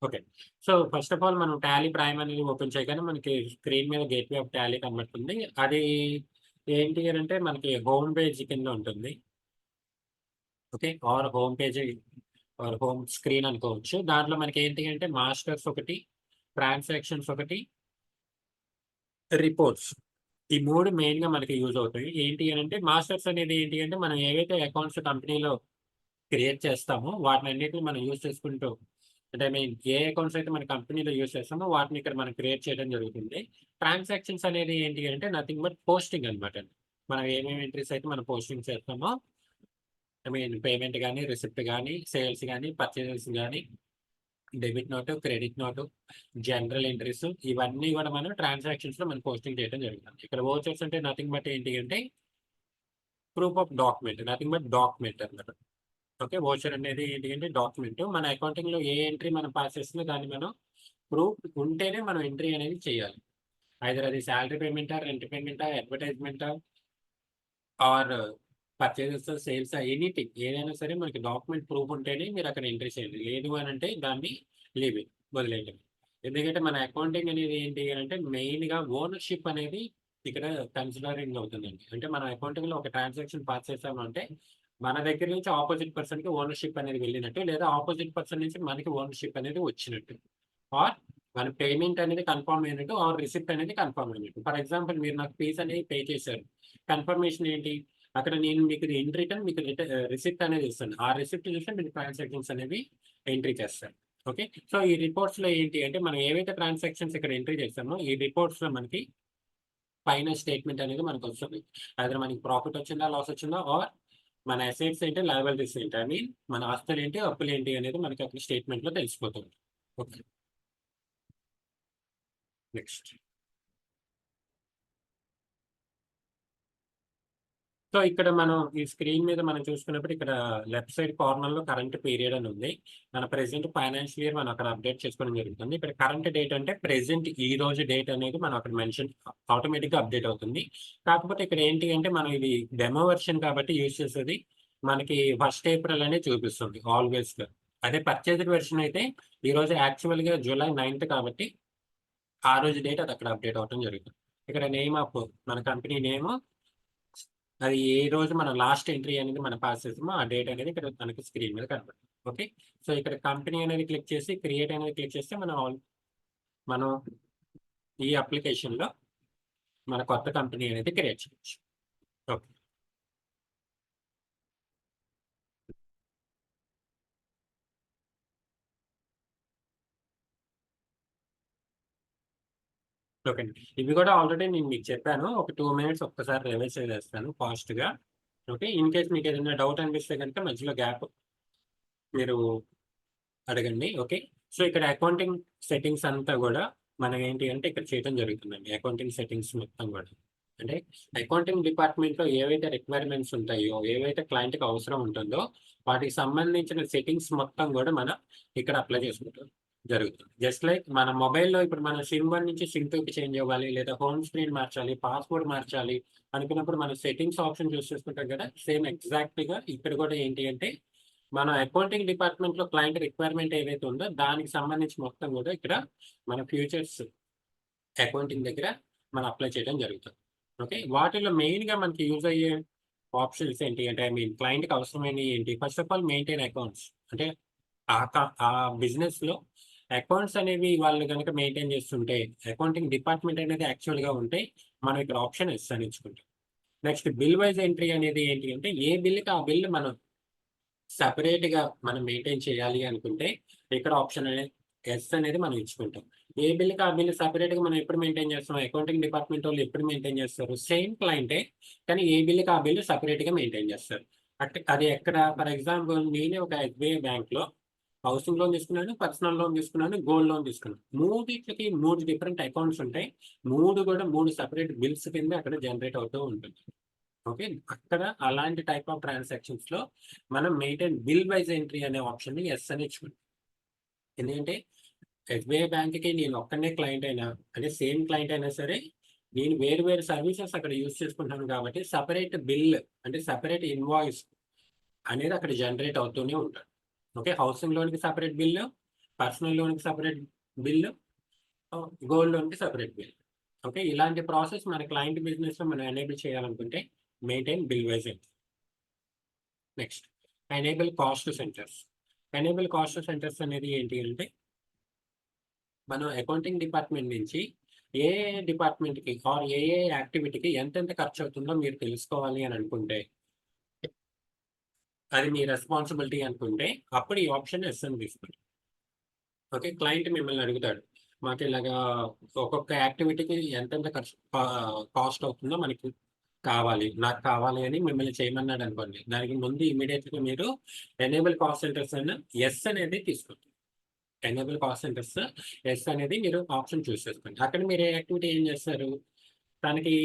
Okay. So, first of all మనం Tally prime అనేది open చేయగానే మనకి స్క్రీన్ మీద గేట్‌వే ఆఫ్ టాలీ కనబడుతుంది. అది ఏంటి అనంటే మనకి హోమ్ పేజ్ కింద ఉంటుంది. Okay. Or home page or home screen అనుకోవచ్చు. దాంట్లో మనకేంటి అంటే మాస్టర్స్ ఒకటి, ట్రాన్సాక్షన్స్ ఒకటి, రిపోర్ట్స్. ఈ 3 మెయిన్‌గా మనకి యూజ్ అవుతాయి. ఏంటి అనంటే మాస్టర్స్ అనేది ఏంటి అంటే మనం ఏవైతే అకౌంట్స్ కంపెనీలో క్రియేట్ చేస్తామో వాటినన్నిటిని మనం యూజ్ చేసుకుంటూ అంటే ఐ మీన్ ఏ అకౌంట్స్ అయితే మన కంపెనీలో యూజ్ చేస్తామో వాటిని ఇక్కడ మనం క్రియేట్ చేయడం జరుగుతుంది. ట్రాన్సాక్షన్స్ అనేది ఏంటి అంటే నథింగ్ బట్ పోస్టింగ్ అనమాట. మనం ఏమేమి ఎంట్రీస్ అయితే మనం పోస్టింగ్ చేస్తామో ఐ మీన్ పేమెంట్ గాని, రిసిప్ట్ గాని, సేల్స్ గాని, పర్చేజెస్ గాని, debit note, credit note, general entries ఇవన్నీ గూడా మనం ట్రాన్సాక్షన్స్‌లో మనం పోస్టింగ్ చేయడం జరుగుతుంది. ఇక్కడ వోచర్స్ అంటే నథింగ్ బట్ ఏంటి అంటే proof of document. Nothing but document అన్నమాట. ఓకే. వోచర్ అనేది ఏంటి అంటే డాక్యుమెంట్. మన అకౌంటింగ్‌లో ఏ ఎంట్రీ మనం పాస్ చేస్తుందో దాన్ని మనం ప్రూఫ్ ఉంటేనే మనం ఎంట్రీ అనేది చేయాలి. ఐదర్ అది సాలరీ పేమెంటా, రెంట్ పేమెంటా, అడ్వర్టైజ్‌మెంటా ఆర్ పర్చేజెస్, సేల్సా ఎనీథింగ్ ఏదైనా సరే మనకి డాక్యుమెంట్ ప్రూఫ్ ఉంటేనే మీరక్కడ ఎంట్రీ చేయండి. లేదు అనంటే దాన్ని లీవ్ ఇట్ వదిలేయండి. ఎందుకంటే మన అకౌంటింగ్ అనేది ఏంటి అనంటే మెయిన్‌గా ఓనర్‌షిప్ అనేది ఇక్కడ కన్సిడరింగ్ అవుతుందండి. అంటే మన అకౌంటింగ్‌లో ఒక ట్రాన్సాక్షన్ పాస్ చేసామంటే మన దగ్గర నుంచి అపోజిట్ పర్సన్‌కి ఓనర్‌షిప్ అనేది వెళ్ళినట్టు. లేదా అపోజిట్ పర్సన్ నుంచి మనకి ఓనర్‌షిప్ అనేది వచ్చినట్టు. ఆర్ మన పేమెంట్ అనేది కన్ఫర్మ్ అయినట్టు ఆర్ రిసిప్ట్ అనేది కన్ఫర్మ్ అయినట్టు. ఫర్ ఎగ్జాంపుల్ మీరు నాకు ఫీస్ అనేది పే చేశారు. కన్ఫర్మేషన్ ఏంటి? అక్కడ నేను మీకు ఇన్ రిటర్న్ మీకు రిసిప్ట్ అనేది ఇస్తాను. ఆ రిసిప్ట్ చూస్తే మీరు ట్రాన్సాక్షన్స్ అనేవి ఎంట్రీ చేస్తారు. ఓకే. సో, ఈ రిపోర్ట్స్‌లో ఏంటి అంటే మనం ఏవైతే ట్రాన్సాక్షన్స్ ఇక్కడ ఎంట్రీ చేసామో ఈ రిపోర్ట్స్‌లో మనకి ఫైనల్ స్టేట్‌మెంట్ అనేది మనకొస్తుంది. ఐదర్ మనకి ప్రాఫిట్ వచ్చిందా? లాస్ వచ్చిందా? ఆర్ మన అసెట్స్ ఏంటి? లయబిలిటీస్ ఏంటి? ఐ మీన్ మన ఆస్తులేంటి? అప్పులేంటి? అనేది మనకి అక్కడ స్టేట్‌మెంట్‌లో తెలిసిపోతుంది. ఓకే. నెక్స్ట్. సో, ఇక్కడ మనం ఈ స్క్రీన్ మీద మనం చూసుకున్నప్పుడు ఇక్కడ లెఫ్ట్ సైడ్ కార్నర్‌లో కరెంట్ పీరియడ్ అని ఉంది. మన ప్రెజెంట్ ఫైనాన్షియల్ ఇయర్ మనం అక్కడ అప్డేట్ చేసుకోవడం జరుగుతుంది. ఇక్కడ కరెంట్ డేట్ అంటే ప్రెజెంట్ ఈ రోజు డేట్ అనేది మనం అక్కడ మెన్షన్ ఆటోమేటిక్‌గా అప్డేట్ అవుతుంది. కాకపోతే ఇక్కడ ఏంటి అంటే మనం ఇది డెమో వెర్షన్ కాబట్టి యూజ్ చేసేది మనకి ఫస్ట్ ఏప్రిల్ అనే చూపిస్తుంది ఆల్‌వేస్‌గా. అదే పర్చేజ్డ్ వెర్షన్ అయితే ఈరోజు యాక్చువల్‌గా జూలై 9థ్ కాబట్టి ఆ రోజు డేట్ అది అక్కడ అప్డేట్ అవ్వడం జరుగుతుంది. ఇక్కడ నేమ్ ఆఫ్ మన కంపెనీ నేము అది ఏ రోజు మనం లాస్ట్ ఎంట్రీ అనేది మనం పాస్ చేసామో ఆ డేట్ అనేది ఇక్కడ మనకి స్క్రీన్ మీద కనపడుతుంది. ఓకే. సో, ఇక్కడ కంపెనీ అనేది క్లిక్ చేసి క్రియేట్ అనేది క్లిక్ చేస్తే మనం ఈ అప్లికేషన్‌లో మన కొత్త కంపెనీ అనేది క్రియేట్ చేయొచ్చు. ఓకే. ఓకే అండి. ఇవి కూడా ఆల్రెడీ నేను మీకు చెప్పాను. ఒక 2 మినిట్స్ ఒక్కసారి రివైజ్ చేసేస్తాను ఫాస్ట్‌గా. ఓకే. ఇన్ కేస్ మీకేదైనా డౌట్ అనిపిస్తే గనుక మధ్యలో గ్యాప్ మీరు అడగండి. ఓకే. సో, ఇక్కడ అకౌంటింగ్ సెట్టింగ్స్ అంతా గూడా మనం ఏంటి అంటే ఇక్కడ చేయడం జరుగుతుందండి. అకౌంటింగ్ సెట్టింగ్స్ మొత్తం గూడా. అంటే అకౌంటింగ్ డిపార్ట్‌మెంట్‌లో ఏవైతే రిక్వైర్మెంట్స్ ఉంటాయో, ఏవైతే క్లయింట్‌కి అవసరం ఉంటుందో, వాటికి సంబంధించిన సెట్టింగ్స్ మొత్తం గూడా మనం ఇక్కడ అప్లై చేసుకుంటాం జరుగుతుంది. జస్ట్ లైక్ మన మొబైల్‌లో ఇప్పుడు మనం సిమ్ 1 నుంచి సిమ్ 2కి చేంజ్ అవ్వాలి, లేదా హోమ్ స్క్రీన్ మార్చాలి, పాస్‌వర్డ్ మార్చాలి అనుకున్నప్పుడు మనం సెట్టింగ్స్ ఆప్షన్ చూస్ చేసుకుంటాం గదా! సేమ్ ఎగ్జాక్ట్‌గా ఇక్కడ గూడా ఏంటి అంటే మన అకౌంటింగ్ డిపార్ట్‌మెంట్‌లో క్లయింట్ రిక్వైర్మెంట్ ఏదైతే ఉందో, దానికి సంబంధించి మొత్తం గూడా ఇక్కడ మన ఫ్యూచర్స్ అకౌంటింగ్ దగ్గర మనం అప్లై చేయడం జరుగుతుంది. ఓకే. వాటిలో మెయిన్‌గా మనకి యూజ్ అయ్యే ఆప్షన్స్ ఏంటి అంటే, ఐ మీన్ క్లయింట్‌కి అవసరమైనయి ఏంటి? First of all maintain accounts. అంటే ఆ క ఆ బిజినెస్‌లో అకౌంట్స్ అనేవి వాళ్ళు గనక మెయింటైన్ చేస్తుంటే, అకౌంటింగ్ డిపార్ట్‌మెంట్ అనేది యాక్చువల్‌గా ఉంటే, మనం ఇక్కడ ఆప్షన్ ఎస్ అని ఎంచుకుంటాం. నెక్స్ట్ బిల్ వైస్ ఎంట్రీ అనేది ఏంటి అంటే, ఏ బిల్‌కి ఆ బిల్ మనం సెపరేట్‌గా మనం మెయింటైన్ చేయాలి అనుకుంటే, ఇక్కడ ఆప్షన్ అనేది యెస్ అనేది మనం ఇచ్చుకుంటాం. ఏ బిల్‌కి ఆ బిల్ సెపరేట్‌గా మనం ఎప్పుడు మెయింటైన్ చేస్తాం? అకౌంటింగ్ డిపార్ట్‌మెంటోళ్ళు ఎప్పుడు మెయింటైన్ చేస్తారు? సేమ్ క్లయింటే కానీ ఏ బిల్‌కి ఆ బిల్ సెపరేట్‌గా మెయింటైన్ చేస్తారు. అంటే అది ఎక్కడ ఫర్ ఎగ్జాంపుల్ నేనే ఒక ఎస్‌బీఐ బ్యాంక్‌లో హౌసింగ్ లోన్ తీసుకున్నాను, పర్సనల్ లోన్ తీసుకున్నాను, గోల్డ్ లోన్ తీసుకున్నాను. మూడిట్లకి 3 డిఫరెంట్ అకౌంట్స్ ఉంటాయి. 3 కూడా 3 సెపరేట్ బిల్స్ కింద అక్కడ జనరేట్ అవుతూ ఉంటుంది. ఓకే. అక్కడ అలాంటి టైప్ ఆఫ్ ట్రాన్సాక్షన్స్‌లో మనం మెయింటైన్ బిల్ వైస్ ఎంట్రీ అనే ఆప్షన్‌ని యెస్ అని ఇచ్చుకుంటాం. ఎందుకంటే ఎస్‌బీఐ బ్యాంక్‌కి నేను ఒక్కడినే క్లయింట్ అయినా, అంటే సేమ్ క్లయింట్ అయినా సరే, నేను వేరు వేరు సర్వీసెస్ అక్కడ యూజ్ చేసుకుంటాను కాబట్టి సెపరేట్ బిల్ అంటే సెపరేట్ ఇన్వాయిస్ అనేది అక్కడ జనరేట్ అవుతూనే ఉంటాది. ఓకే. హౌసింగ్ లోన్‌కి సెపరేట్ బిల్లు, పర్సనల్ లోన్కి సపరేట్ బిల్లు, గోల్డ్ లోన్కి సపరేట్ బిల్. ఓకే, ఇలాంటి ప్రాసెస్ మన క్లయింట్ బిజినెస్లో మనం ఎనేబుల్ చేయాలనుకుంటే maintain bill wise entry. Next, enable cost centres. Enable cost centres అనేది ఏంటి అంటే మనం అకౌంటింగ్ డిపార్ట్మెంట్ నుంచి ఏ డిపార్ట్మెంట్కి ఆర్ ఏ యాక్టివిటీకి ఎంతెంత ఖర్చు అవుతుందో మీరు తెలుసుకోవాలి అని అనుకుంటే, అది మీ రెస్పాన్సిబిలిటీ అనుకుంటే అప్పుడు ఈ ఆప్షన్ ఎస్ అని తీసుకోండి. ఓకే, క్లయింట్ మిమ్మల్ని అడుగుతాడు, మాకు ఇలాగా ఒక్కొక్క యాక్టివిటీకి ఎంతెంత ఖర్చు కాస్ట్ అవుతుందో మనకి కావాలి, నాకు కావాలి అని మిమ్మల్ని చేయమన్నాడు అనుకోండి. దానికి ముందు ఇమీడియట్గా మీరు ఎనేబుల్ కాస్ట్ సెంటర్స్ అని ఎస్ అనేది తీసుకోండి. ఎనేబుల్ కాస్ట్ సెంటర్స్ ఎస్ అనేది మీరు ఆప్షన్ చూస్ చేసుకోండి. అక్కడ మీరు ఏ యాక్టివిటీ ఏం చేస్తారు, తనకి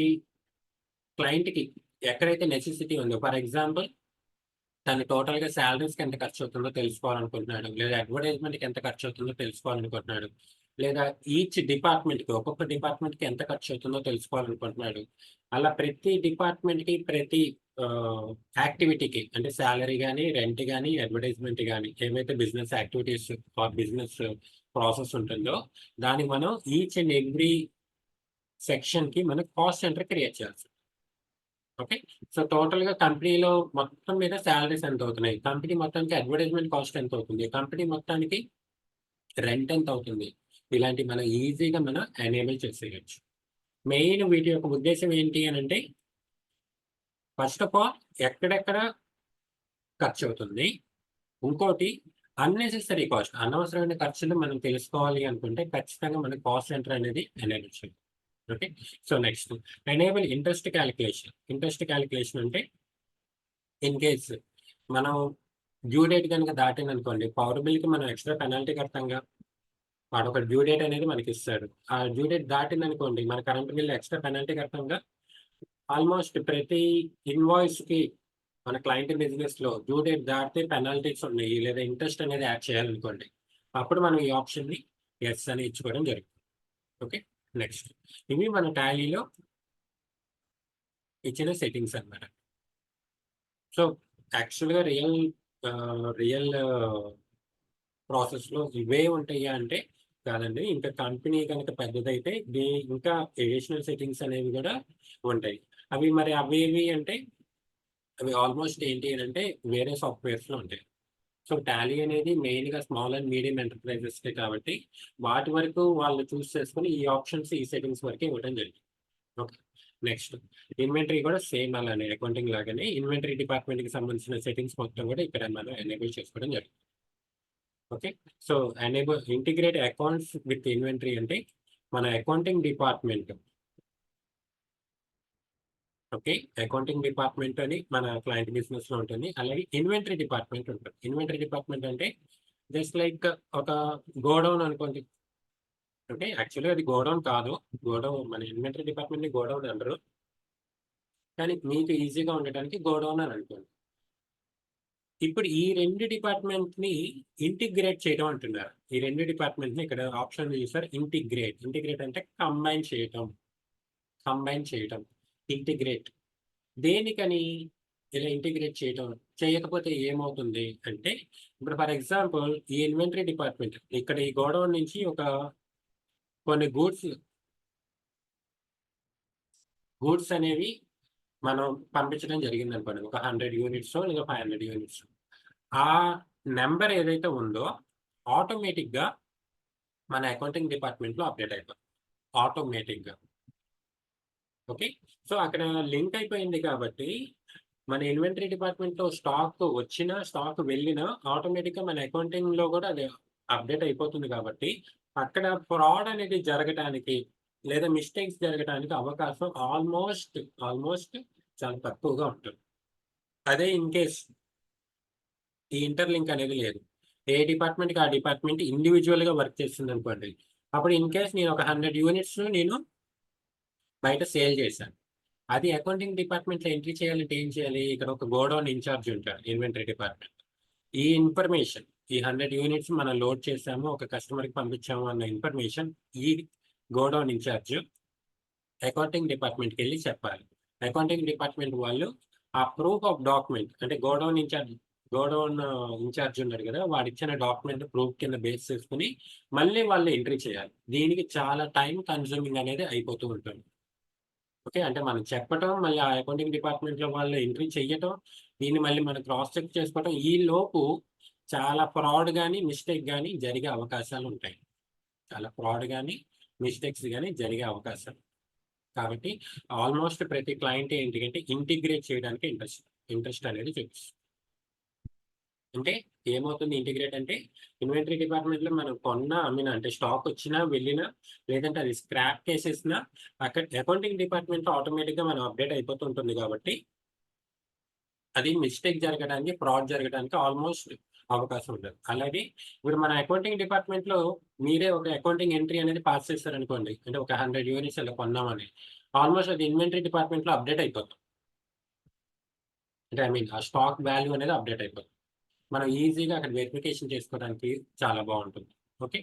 క్లయింట్కి ఎక్కడైతే నెసెసిటీ ఉందో, ఫర్ ఎగ్జాంపుల్ తను టోటల్గా శాలరీస్కి ఎంత ఖర్చు అవుతుందో తెలుసుకోవాలనుకుంటున్నాడు, లేదా అడ్వర్టైజ్మెంట్కి ఎంత ఖర్చు అవుతుందో తెలుసుకోవాలనుకుంటున్నాడు, లేదా ఈచ్ డిపార్ట్మెంట్కి ఒక్కొక్క డిపార్ట్మెంట్కి ఎంత ఖర్చు అవుతుందో తెలుసుకోవాలనుకుంటున్నాడు. అలా ప్రతి డిపార్ట్మెంట్కి ప్రతి యాక్టివిటీకి అంటే శాలరీ కానీ, రెంట్ కానీ, అడ్వర్టైజ్మెంట్ కానీ, ఏవైతే business activities or business process ఉంటుందో దానికి మనం ఈచ్ అండ్ ఎవ్రీ సెక్షన్కి మనం కాస్ట్ సెంటర్ క్రియేట్ చేయాల్సి. ఓకే, సో టోటల్గా కంపెనీలో మొత్తం మీద శాలరీస్ ఎంత అవుతున్నాయి, కంపెనీ మొత్తానికి అడ్వర్టైజ్మెంట్ కాస్ట్ ఎంత అవుతుంది, కంపెనీ మొత్తానికి రెంట్ ఎంత అవుతుంది, ఇలాంటి మనం ఈజీగా మనం ఎనేబుల్ చేసేయచ్చు. మెయిన్ వీటి యొక్క ఉద్దేశం ఏంటి అని అంటే, ఫస్ట్ ఆఫ్ ఆల్ ఎక్కడెక్కడ ఖర్చు అవుతుంది, ఇంకోటి అన్నెసెసరీ కాస్ట్, అనవసరమైన ఖర్చులు మనం తెలుసుకోవాలి అనుకుంటే ఖచ్చితంగా మన కాస్ట్ సెంటర్ అనేది ఎనేబుల్ చేయాలి. Okay, so next, enable interest calculation. Interest calculation అంటే ఇన్ కేస్ మనం డ్యూ డేట్ కనుక దాటిందనుకోండి, పవర్ బిల్కి మనం ఎక్స్ట్రా పెనాల్టీ కడతాంగా, వాడు ఒక డ్యూ డేట్ అనేది మనకి ఇస్తాడు. ఆ డ్యూ డేట్ దాటిందనుకోండి మన కరెంట్ బిల్ ఎక్స్ట్రా పెనాల్టీ కడతాంగా. ఆల్మోస్ట్ ప్రతి ఇన్వాయిస్కి మన క్లయింట్ బిజినెస్లో డ్యూ డేట్ దాటితే పెనాల్టీస్ ఉన్నాయి, లేదా ఇంట్రెస్ట్ అనేది యాడ్ చేయాలనుకోండి, అప్పుడు మనం ఈ ఆప్షన్ని ఎస్ అని ఇచ్చుకోవడం జరుగుతుంది. ఓకే, నెక్స్ట్, ఇవి మన టాలీలో ఇచ్చిన సెట్టింగ్స్ అన్నమాట. సో యాక్చువల్గా రియల్ ప్రాసెస్లో ఇవే ఉంటాయా అంటే కాదండి. ఇంకా కంపెనీ కనుక పెద్దదైతే ఇంకా ఎడిషనల్ సెట్టింగ్స్ అనేవి కూడా ఉంటాయి. అవి మరి అవేవి అంటే అవి ఆల్మోస్ట్ ఏంటి అని అంటే వేరే సాఫ్ట్వేర్స్లో ఉంటాయి. సో టాలీ అనేది మెయిన్గా స్మాల్ అండ్ మీడియం ఎంటర్ప్రైజెస్కి కాబట్టి వాటి వరకు వాళ్ళు చూస్ చేసుకుని ఈ ఆప్షన్స్ ఈ సెట్టింగ్స్ వరకు ఇవ్వడం జరిగింది. ఓకే, నెక్స్ట్, ఇన్వెంటరీ కూడా సేమ్ అలానే అకౌంటింగ్ లాగానే ఇన్వెంటరీ డిపార్ట్మెంట్కి సంబంధించిన సెట్టింగ్స్ మొత్తం కూడా ఇక్కడ మనం ఎనేబుల్ చేసుకోవడం జరిగింది. Okay, so enable integrate accounts with inventory అంటే మన accounting department. Okay, accounting department అని మన క్లయింట్ బిజినెస్లో ఉంటుంది. అలాగే ఇన్వెంటరీ డిపార్ట్మెంట్ ఉంటుంది. ఇన్వెంటరీ డిపార్ట్మెంట్ అంటే జస్ట్ లైక్ ఒక గోడౌన్ అనుకోండి. ఓకే, యాక్చువల్గా అది గోడౌన్ కాదు, గోడౌన్ మన ఇన్వెంటరీ డిపార్ట్మెంట్ని గోడౌన్ అంటారు, కానీ మీకు ఈజీగా ఉండటానికి గోడౌన్ అని అనుకోండి. ఇప్పుడు ఈ రెండు డిపార్ట్మెంట్ని ఇంటిగ్రేట్ చేయడం అంటున్నారు. ఈ రెండు డిపార్ట్మెంట్ని ఇక్కడ ఆప్షన్ చూసారు, ఇంటిగ్రేట్. ఇంటిగ్రేట్ అంటే కంబైన్ చేయటం, ఇంటిగ్రేట్. దేనికని ఇలా ఇంటిగ్రేట్ చేయటం? చేయకపోతే ఏమవుతుంది అంటే, ఇప్పుడు ఫర్ ఎగ్జాంపుల్ ఈ ఇన్వెంటరీ డిపార్ట్మెంట్ ఇక్కడ ఈ గోడౌన్ నుంచి కొన్ని గూడ్స్ అనేవి మనం పంపించడం జరిగింది అనుకోండి, ఒక 100 యూనిట్స్ లేదా 500 యూనిట్స్. ఆ నెంబర్ ఏదైతే ఉందో ఆటోమేటిక్గా మన అకౌంటింగ్ డిపార్ట్మెంట్లో అప్డేట్ అయిపోతుంది ఆటోమేటిక్గా. ఓకే, సో అక్కడ లింక్ అయిపోయింది కాబట్టి మన ఇన్వెంటరీ డిపార్ట్మెంట్లో స్టాక్ వచ్చినా స్టాక్ వెళ్ళినా ఆటోమేటిక్గా మన అకౌంటింగ్లో కూడా అది అప్డేట్ అయిపోతుంది కాబట్టి అక్కడ ఫ్రాడ్ అనేది జరగటానికి లేదా మిస్టేక్స్ జరగడానికి అవకాశం ఆల్మోస్ట్ చాలా తక్కువగా ఉంటుంది. అదే ఇన్ కేస్ ఈ ఇంటర్లింక్ అనేది లేదు, ఏ డిపార్ట్మెంట్కి ఆ డిపార్ట్మెంట్ ఇండివిజువల్గా వర్క్ చేస్తుంది అనుకోండి, అప్పుడు ఇన్ కేస్ నేను ఒక 100 యూనిట్స్ నేను బయట సేల్ చేశాను, అది అకౌంటింగ్ డిపార్ట్మెంట్లో ఎంట్రీ చేయాలంటే ఏం చేయాలి? ఇక్కడ ఒక గోడౌన్ ఇన్ఛార్జ్ ఉంటారు ఇన్వెంటరీ డిపార్ట్మెంట్. ఈ ఇన్ఫర్మేషన్, ఈ 100 యూనిట్స్ మనం లోడ్ చేసాము, ఒక కస్టమర్కి పంపించాము అన్న ఇన్ఫర్మేషన్ ఈ గోడౌన్ ఇన్ఛార్జ్ అకౌంటింగ్ డిపార్ట్మెంట్కి వెళ్ళి చెప్పాలి. అకౌంటింగ్ డిపార్ట్మెంట్ వాళ్ళు ఆ ప్రూఫ్ ఆఫ్ డాక్యుమెంట్ అంటే గోడౌన్ ఇన్ఛార్జ్ గోడౌన్ ఇన్ఛార్జ్ ఉన్నాడు కదా, వాడిచ్చిన డాక్యుమెంట్ ప్రూఫ్ కింద బేస్ చేసుకుని మళ్ళీ వాళ్ళు ఎంట్రీ చేయాలి. దీనికి చాలా టైం కన్జ్యూమింగ్ అనేది అయిపోతూ ఉంటుంది. ఓకే. అంటే మనం చెప్పటం, మళ్ళీ ఆ అకౌంటింగ్ డిపార్ట్మెంట్‌లో వాళ్ళు ఎంట్రీ చెయ్యటం, దీన్ని మళ్ళీ మనం క్రాస్ చెక్ చేసుకోవటం, ఈలోపు చాలా ఫ్రాడ్ గాని, మిస్టేక్ గాని జరిగే అవకాశాలుంటాయి. చాలా ఫ్రాడ్ గాని, మిస్టేక్స్ గాని జరిగే అవకాశాలు. కాబట్టి ఆల్మోస్ట్ ప్రతి క్లయింట్ ఏంటి అంటే ఇంటిగ్రేట్ చేయడానికి ఇంట్రెస్ట్ అనేది చూపిస్తుంది. అంటే ఏమవుతుంది ఇంటిగ్రేట్ అంటే, ఇన్వెంటరీ డిపార్ట్మెంట్‌లో మనం కొన్నా, అమ్మినా అంటే స్టాక్ వచ్చినా, వెళ్ళినా, లేదంటే అది స్క్రాప్ చేసేసినా, అక్కడ అకౌంటింగ్ డిపార్ట్మెంట్‌లో ఆటోమేటిక్‌గా మనం అప్డేట్ అయిపోతూ ఉంటుంది కాబట్టి, అది మిస్టేక్ జరగడానికి, ఫ్రాడ్ జరగడానికి ఆల్మోస్ట్ అవకాశం ఉండదు. అలాగే ఇప్పుడు మన అకౌంటింగ్ డిపార్ట్మెంట్‌లో మీరే ఒక అకౌంటింగ్ ఎంట్రీ అనేది పాస్ చేశారనుకోండి. అంటే ఒక 100 యూనిట్స్ అలా కొన్నామని. ఆల్మోస్ట్ అది ఇన్వెంటరీ డిపార్ట్మెంట్‌లో అప్డేట్ అయిపోతుంది. అంటే ఐ మీన్ ఆ స్టాక్ వాల్యూ అనేది అప్డేట్ అయిపోతుంది. మనం ఈజీగా అక్కడ వెరిఫికేషన్ చేసుకోవడానికి చాలా బావుంటుంది. ఓకే.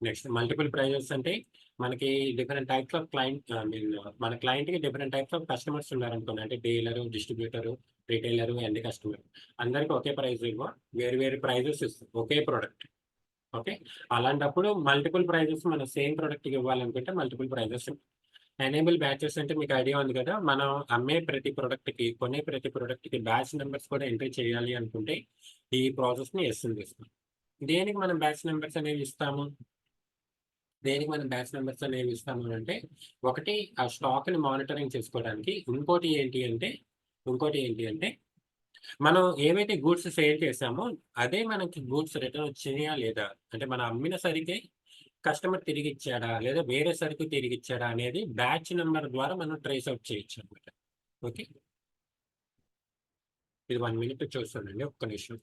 నెక్స్ట్ మల్టిపుల్ ప్రైజెస్ అంటే మనకి different types of client I mean మన క్లయింట్‌కి డిఫరెంట్ టైప్స్ ఆఫ్ కస్టమర్స్ ఉన్నారనుకోండి. అంటే డీలరు, డిస్ట్రిబ్యూటరు, రిటైలరు, ఎండ్ కస్టమర్. అందరికి ఒకే ప్రైస్ ఇవ్వం. వేరు వేరు ప్రైజెస్ ఇస్తాం. ఒకే ప్రొడక్ట్. ఓకే. అలాంటప్పుడు మల్టిపుల్ ప్రైజెస్ మనం సేమ్ ప్రొడక్ట్‌కి ఇవ్వాలనుకుంటే మల్టిపుల్ ప్రైజెస్. ఎనేబుల్ బ్యాచెస్ అంటే మీకు ఐడియా ఉంది కదా! మనం అమ్మే ప్రతి ప్రొడక్ట్‌కి, కొనే ప్రతి ప్రొడక్ట్‌కి బ్యాచ్ నంబర్స్ కూడా ఎంట్రీ చేయాలి అనుకుంటే ఈ ప్రాసెస్‌ని యెస్ అని చేస్తాం. దేనికి మనం బ్యాచ్ నంబర్స్ అనేవి ఇస్తాము? దేనికి మనం బ్యాచ్ నంబర్స్ అనేవి ఇస్తాము అనంటే, ఒకటి ఆ స్టాక్‌ని మానిటరింగ్ చేసుకోవడానికి. ఇంకోటి ఏంటి అంటే, మనం ఏవైతే గూడ్స్ సేల్ చేసామో, అదే మనకి గూడ్స్ రిటర్న్ వచ్చినాయా లేదా? అంటే మనం అమ్మిన సరికే కస్టమర్ తిరిగిచ్చాడా? లేదా వేరే సరుకు తిరిగిచ్చాడా? అనేది బ్యాచ్ నంబర్ ద్వారా మనం ట్రేస్ ఔట్ చేయొచ్చనమాట. ఓకే. ఇది 1 మినిట్ చూస్తుండండి. ఒక్క నిమిషం.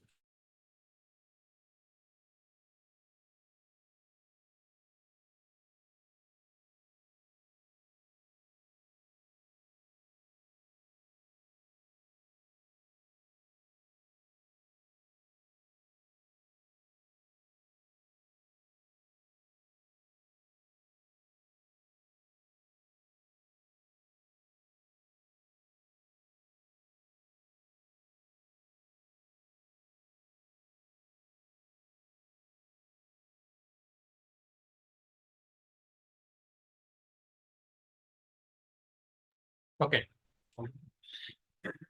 Okay.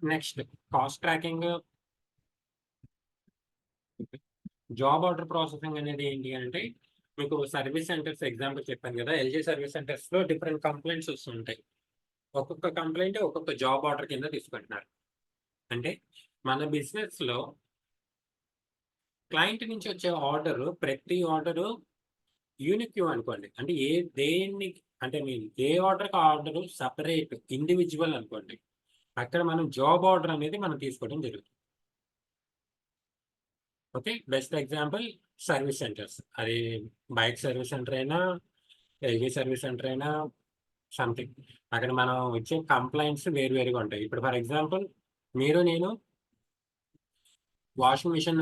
Next cost tracking, job order processing అనేది ఏంటి అంటే, మీకు సర్వీస్ సెంటర్స్ ఎగ్జాంపుల్ చెప్పాను గదా! ఎల్‌జీ సర్వీస్ సెంటర్స్‌లో డిఫరెంట్ కంప్లెయింట్స్ వస్తుంటాయి. ఒక్కొక్క కంప్లెయింట్ ఒక్కొక్క జాబ్ ఆర్డర్ కింద తీసుకుంటున్నారు. అంటే మన బిజినెస్‌లో క్లయింట్ నుంచి వచ్చే ప్రతి ఆర్డరు యూనిక్ అనుకోండి. అంటే దేన్ని అంటే మీన్ ఏ ఆర్డర్‌కి ఆ ఆర్డరు సెపరేట్ ఇండివిడ్యువల్ అనుకోండి. అక్కడ మనం జాబ్ ఆర్డర్ అనేది మనం తీసుకోవడం జరుగుతుంది. Okay. Best example service centres. అది బైక్ సర్వీస్ సెంటర్ అయినా, ఎల్‌జీ సర్వీస్ సెంటర్ అయినా సంథింగ్. అక్కడ మనం ఇచ్చే కంప్లెయింట్స్ వేరు వేరుగా ఉంటాయి. ఇప్పుడు ఫర్ ఎగ్జాంపుల్ నేను వాషింగ్ మిషన్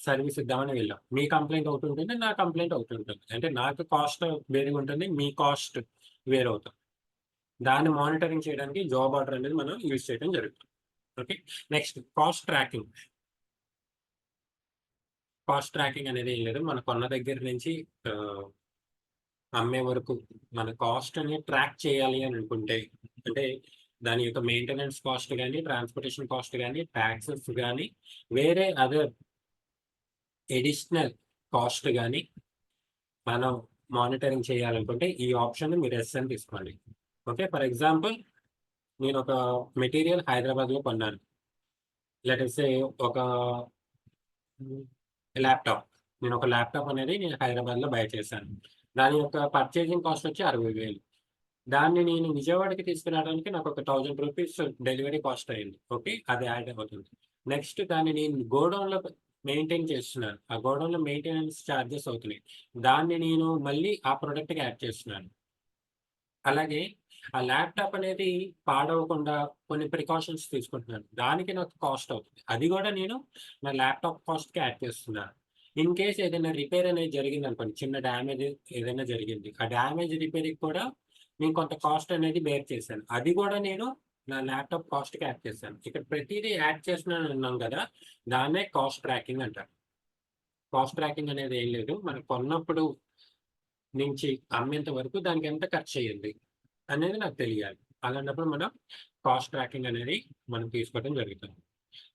సర్వీస్ ఇద్దామని వెళ్ళాం. మీ కంప్లెయింట్ ఒకటుంటుంది. నా కంప్లెయింట్ ఒకటుంటుంది. అంటే నాకు కాస్ట్ వేరుగుంటుంది. మీ కాస్ట్ వేరవుతుంది. దాన్ని మానిటరింగ్ చేయడానికి జాబ్ ఆర్డర్ అనేది మనం యూజ్ చేయడం జరుగుతుంది. Okay. Next cost tracking. Cost tracking అనేది ఏం లేదు. మనం కొన్న దగ్గర నుంచి ఆహ్, అమ్మే వరకు మన కాస్ట్‌ని ట్రాక్ చేయాలి అని అనుకుంటే, అంటే దాని యొక్క మెయింటెనెన్స్ కాస్ట్ గాని, ట్రాన్స్‌పోర్టేషన్ కాస్ట్ గాని, టాక్సెస్ గాని, వేరే అదర్ అడిషనల్ కాస్ట్ గాని మనం మానిటరింగ్ చేయాలనుకుంటే ఈ ఆప్షన్‌ని మీరు యెస్ అని తీసుకోండి. ఓకే. ఫర్ ఎగ్జాంపుల్ నేనొక మెటీరియల్ హైదరాబాద్‌లో కొన్నాను. లెట్ అస్ సే ఒక హ్మ్. ల్యాప్‌టాప్. నేనొక ల్యాప్‌టాప్ అనేది నేను హైదరాబాద్‌లో బై చేశాను. దాని యొక్క పర్చేజింగ్ కాస్ట్ వచ్చి 60,000. దాన్ని నేను విజయవాడకి తీసుకురావడానికి నాకొక రూ. 1000 డెలివరీ కాస్ట్ అయింది. ఓకే. అది యాడ్ అవుతుంది. నెక్స్ట్ దాన్ని నేను గోడౌన్‌లో మెయింటైన్ చేస్తున్నాను. ఆ గోడౌన్‌లో మెయింటెనెన్స్ చార్జెస్ అవుతున్నాయి. దాన్ని నేను మళ్ళీ ఆ ప్రొడక్ట్‌కి యాడ్ చేస్తున్నాను. అలాగే ఆ ల్యాప్‌టాప్ అనేది పాడవకుండా కొన్ని ప్రికాషన్స్ తీసుకుంటున్నాను. దానికి నాకు కాస్ట్ అవుతుంది. అది గూడా నేను నా ల్యాప్‌టాప్ కాస్ట్‌కి యాడ్ చేస్తున్నాను. ఇన్ కేస్ ఏదైనా రిపేర్ అనేది జరిగిందనుకోండి, చిన్న డ్యామేజ్ ఏదైనా జరిగింది. ఆ డ్యామేజ్ రిపేర్‌కి కూడా నేను కొంత కాస్ట్ అనేది బేర్ చేశాను. అది గూడా నేను నా ల్యాప్టాప్ కాస్ట్కి యాడ్ చేశాను. ఇక్కడ ప్రతిదీ యాడ్ చేస్తున్నాను అన్నాం కదా, దాన్నే కాస్ట్ ట్రాకింగ్ అంటారు. కాస్ట్ ట్రాకింగ్ అనేది ఏం లేదు, మనం కొన్నప్పుడు నుంచి అమ్మేంత వరకు దానికి ఎంత ఖర్చు అయ్యింది అనేది నాకు తెలియాలి. అలాంటప్పుడు మనం కాస్ట్ ట్రాకింగ్ అనేది మనం తీసుకోవడం జరుగుతుంది.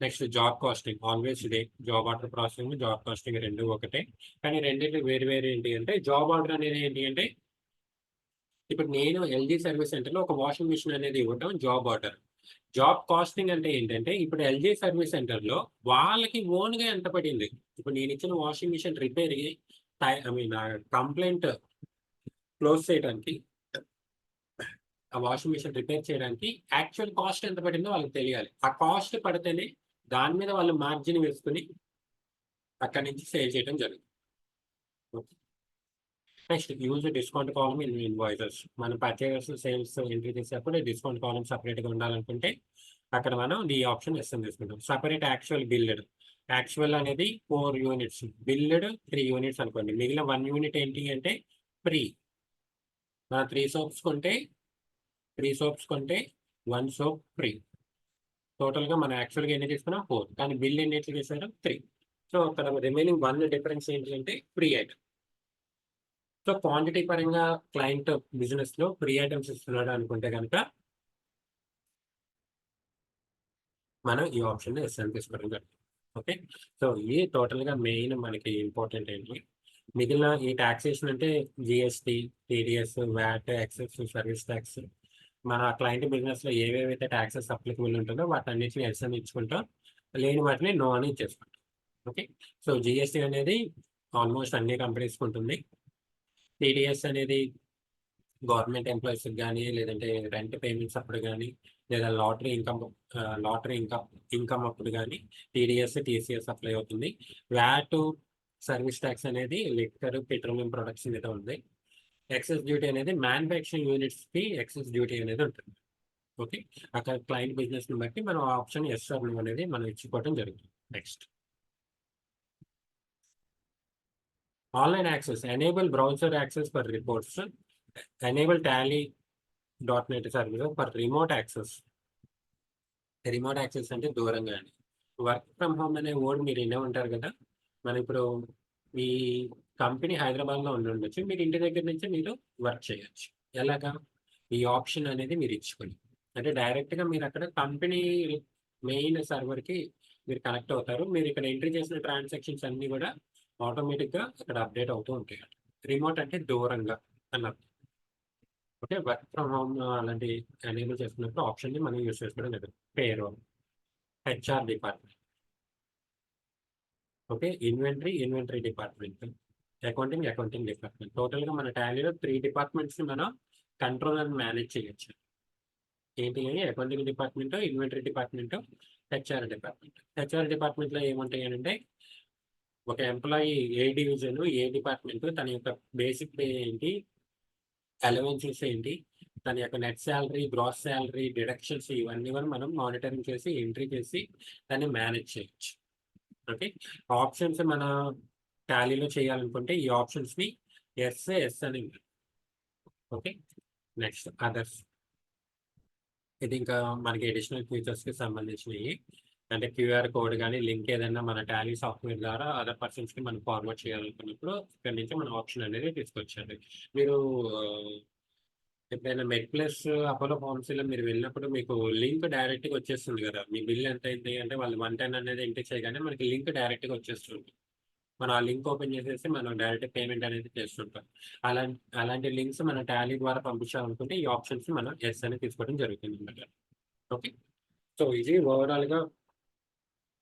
నెక్స్ట్ జాబ్ కాస్టింగ్, ఆల్వేస్ ఇదే. Job order processing, job costing రెండు ఒకటే, కానీ రెండింటికి వేరు వేరు ఏంటి అంటే, జాబ్ ఆర్డర్ అనేది ఏంటి అంటే, ఇప్పుడు నేను ఎల్జీ సర్వీస్ సెంటర్లో ఒక వాషింగ్ మిషన్ అనేది ఇవ్వటం జాబ్ ఆర్డర్. జాబ్ కాస్టింగ్ అంటే ఏంటంటే, ఇప్పుడు ఎల్జీ సర్వీస్ సెంటర్లో వాళ్ళకి ఓన్గా ఎంత పడింది. ఇప్పుడు నేను ఇచ్చిన washing machine repair I mean complaint close చేయడానికి, ఆ వాషింగ్ మిషన్ రిపేర్ చేయడానికి యాక్చువల్ కాస్ట్ ఎంత పడిందో వాళ్ళకి తెలియాలి. ఆ కాస్ట్ పడితేనే దాని మీద వాళ్ళు మార్జిన్ వేసుకుని అక్కడి నుంచి సేల్ చేయడం జరుగుతుంది. Next use discount column in invoices. మనం పర్చేస్ సేల్స్ ఎంట్రీ చేసేటప్పుడు డిస్కౌంట్ కాలమ్ సపరేట్గా ఉండాలనుకుంటే అక్కడ మనం ఈ ఆప్షన్ ఎస్ఎం తీసుకుంటాం. Separate actual build. యాక్చువల్ అనేది 4 యూనిట్స్, బిల్డ్ 3 యూనిట్స్ అనుకోండి. మిగిలిన 1 యూనిట్ ఏంటి అంటే ఫ్రీ. మన 3 సోప్స్ కొంటే 1 సోప్ ఫ్రీ. టోటల్గా మనం యాక్చువల్గా ఎన్ని తీసుకున్నాం 4, కానీ బిల్ ఎన్ని ఎట్లా చేశారు 3. సో అక్కడ రిమైనింగ్ 1 డిఫరెన్స్ ఏంటి అంటే ఫ్రీ ఐటమ్. సో క్వాంటిటీ పరంగా క్లయింట్ బిజినెస్లో ఫ్రీ ఐటమ్స్ ఇస్తున్నాడు అనుకుంటే కనుక మనం ఈ ఆప్షన్ ఎస్ఎన్ తీసుకోవడం జరుగుతుంది. ఓకే, సో ఇది టోటల్గా మెయిన్ మనకి ఇంపార్టెంట్ ఏంటి. మిగిలిన ఈ టాక్సేషన్ అంటే GST, TDS, VAT, excess, service tax, మన క్లయింట్ బిజినెస్లో ఏవేవైతే ట్యాక్సెస్ అప్లికబుల్ ఉంటుందో వాటన్నిటిని ఎస్ఎన్ ఇచ్చుకుంటాం, లేని వాటిని నో అని ఇచ్చేసుకుంటాం. ఓకే, సో జిఎస్టీ అనేది ఆల్మోస్ట్ అన్ని కంపెనీస్కి ఉంటుంది. టీడీఎస్ అనేది గవర్నమెంట్ ఎంప్లాయీస్కి కానీ, లేదంటే రెంట్ పేమెంట్స్ అప్పుడు కానీ, లేదా లాటరీ ఇన్కమ్ అప్పుడు కానీ టీడీఎస్, టీసీఎస్ అప్లై అవుతుంది. వ్యాట్, సర్వీస్ ట్యాక్స్ అనేది లిక్కర్, పెట్రోలియం ప్రొడక్ట్స్ మీద ఉంది. ఎక్సెస్ డ్యూటీ అనేది మ్యానుఫ్యాక్చరింగ్ యూనిట్స్కి ఎక్సెస్ డ్యూటీ అనేది ఉంటుంది. ఓకే, అక్కడ క్లయింట్ బిజినెస్ని బట్టి మనం ఆప్షన్ ఎస్ ఆర్ నో అనేది మనం ఇచ్చుకోవడం జరుగుతుంది. Next online access, enable browser access for reports, enable tally.net service for remote access. Remote access అంటే దూరంగా అని. వర్క్ ఫ్రమ్ హోమ్ అనే వర్డ్ మీరు వినే ఉంటారు కదా. మనం ఇప్పుడు మీ కంపెనీ హైదరాబాద్లో ఉండొచ్చు, మీరు ఇంటి దగ్గర నుంచి మీరు వర్క్ చేయొచ్చు. ఎలాగా, ఈ ఆప్షన్ అనేది మీరు ఇచ్చుకొని, అంటే డైరెక్ట్గా మీరు అక్కడ కంపెనీ మెయిన్ సర్వర్కి మీరు కనెక్ట్ అవుతారు. మీరు ఇక్కడ ఎంట్రీ చేసిన ట్రాన్సాక్షన్స్ అన్నీ కూడా ఆటోమేటిక్గా అక్కడ అప్డేట్ అవుతూ ఉంటాయి. రిమోట్ అంటే దూరంగా అన్నారు. ఓకే, వర్క్ ఫ్రమ్ హోమ్ అలాంటి ఎనేబుల్ చేసుకున్నప్పుడు ఆప్షన్ని మనం యూజ్ చేసుకోవడం లేదు. Payroll, HR department, okay, inventory department, accounting department. టోటల్గా మన టాలీలో 3 డిపార్ట్మెంట్స్ని మనం కంట్రోల్ అండ్ మేనేజ్ చేయొచ్చు. ఏంటి అని, accounting department, inventory department, HR department. HR డిపార్ట్మెంట్లో ఏముంటాయి అంటే, ఒక ఎంప్లాయీ ఏ డివిజన్, ఏ డిపార్ట్మెంట్, తన యొక్క బేసిక్ పే ఏంటి, అలవెన్సెస్ ఏంటి, తన యొక్క net salary, gross salary, deductions, ఇవన్నీ కూడా మనం మానిటరింగ్ చేసి ఎంట్రీ చేసి దాన్ని మేనేజ్ చేయొచ్చు. ఓకే, ఆప్షన్స్ మన టాలీలో చేయాలనుకుంటే ఈ ఆప్షన్స్ని ఎస్ అని. Okay, next others. ఇది ఇంకా మనకి అడిషనల్ ఫీచర్స్కి సంబంధించినవి. అంటే క్యూఆర్ కోడ్ కానీ లింక్ ఏదైనా మన టాలీ సాఫ్ట్వేర్ ద్వారా అదర్ పర్సన్స్కి మనం ఫార్వర్డ్ చేయాలనుకున్నప్పుడు ఇక్కడ నుంచి మన ఆప్షన్ అనేది తీసుకొచ్చారు. మీరు ఎప్పుడైనా మెడ్ ప్లస్, అపోలో ఫార్మసీలో మీరు వెళ్ళినప్పుడు మీకు లింక్ డైరెక్ట్గా వచ్చేస్తుంది కదా. మీ బిల్ ఎంత అయింది అంటే వాళ్ళు 110 అనేది ఎంటర్ చేయగానే మనకి లింక్ డైరెక్ట్గా వచ్చేస్తుంది. మనం ఆ లింక్ ఓపెన్ చేసేసి మనం డైరెక్ట్ పేమెంట్ అనేది చేస్తుంటాం. అలాంటి లింక్స్ మన టాలీ ద్వారా పంపించాలనుకుంటే ఈ ఆప్షన్స్ మనం ఎస్ అని తీసుకోవడం జరుగుతుంది అన్నమాట. ఓకే, సో ఇది ఓవరాల్గా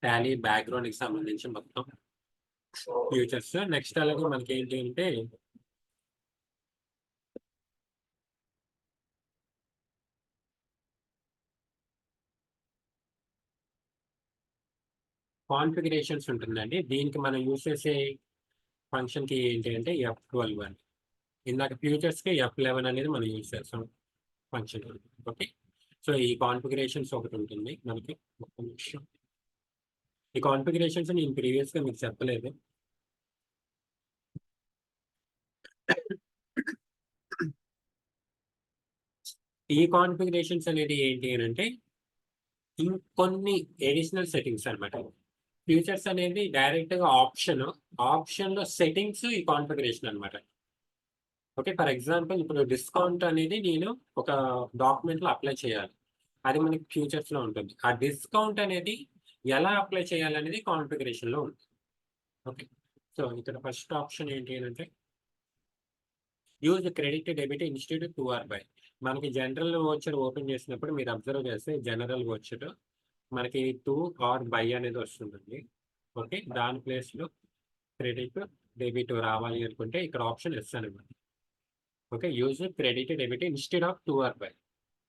టాలీ బ్యాక్గ్రౌండ్కి సంబంధించి మొత్తం ఫ్యూచర్స్. నెక్స్ట్ అలాగే మనకి ఏంటి అంటే కాన్ఫిగరేషన్స్ ఉంటుందండి. దీనికి మనం యూజ్ చేసే ఫంక్షన్కి ఏంటి అంటే F12 అని. ఇందాక ఫ్యూచర్స్కి F11 అనేది మనం యూజ్ చేస్తాం ఫంక్షన్. ఓకే, సో ఈ కాన్ఫిగరేషన్స్ ఒకటి ఉంటుంది మనకి. ఒక్క నిమిషం, ఈ కాన్ఫిగరేషన్స్ నేను ప్రీవియస్గా మీకు చెప్పలేదు. ఈ కాన్ఫిగరేషన్స్ అనేది ఏంటి అని అంటే, ఇంకొన్ని ఎడిషనల్ సెట్టింగ్స్ అనమాట. ఫ్యూచర్స్ అనేది డైరెక్ట్‌గా ఆప్షన్‌లో సెట్టింగ్స్ ఈ కాన్ఫిగరేషన్ అనమాట. ఓకే. ఫర్ ఎగ్జాంపుల్ ఇప్పుడు డిస్కౌంట్ అనేది నేను ఒక డాక్యుమెంట్‌లో అప్లై చేయాలి. అది మనకి ఫ్యూచర్స్‌లో ఉంటుంది. ఆ డిస్కౌంట్ అనేది ఎలా అప్లై చేయాలనేది కాన్ఫిగరేషన్‌లో ఉంటుంది. ఓకే. సో, ఇక్కడ ఫస్ట్ ఆప్షన్ ఏంటి అనంటే use credit, debit instead to or by. మనకి జనరల్ వోచర్ ఓపెన్ చేసినప్పుడు మీరు అబ్జర్వ్ చేస్తే జనరల్ వోచర్ మనకి టు ఆర్ బై అనేది వస్తుందండి. ఓకే. దాని ప్లేస్‌లో క్రెడిట్, డెబిట్ రావాలి అనుకుంటే ఇక్కడ ఆప్షన్ ఎస్ అనమాట. Okay. Use credit, debit instead of to or by.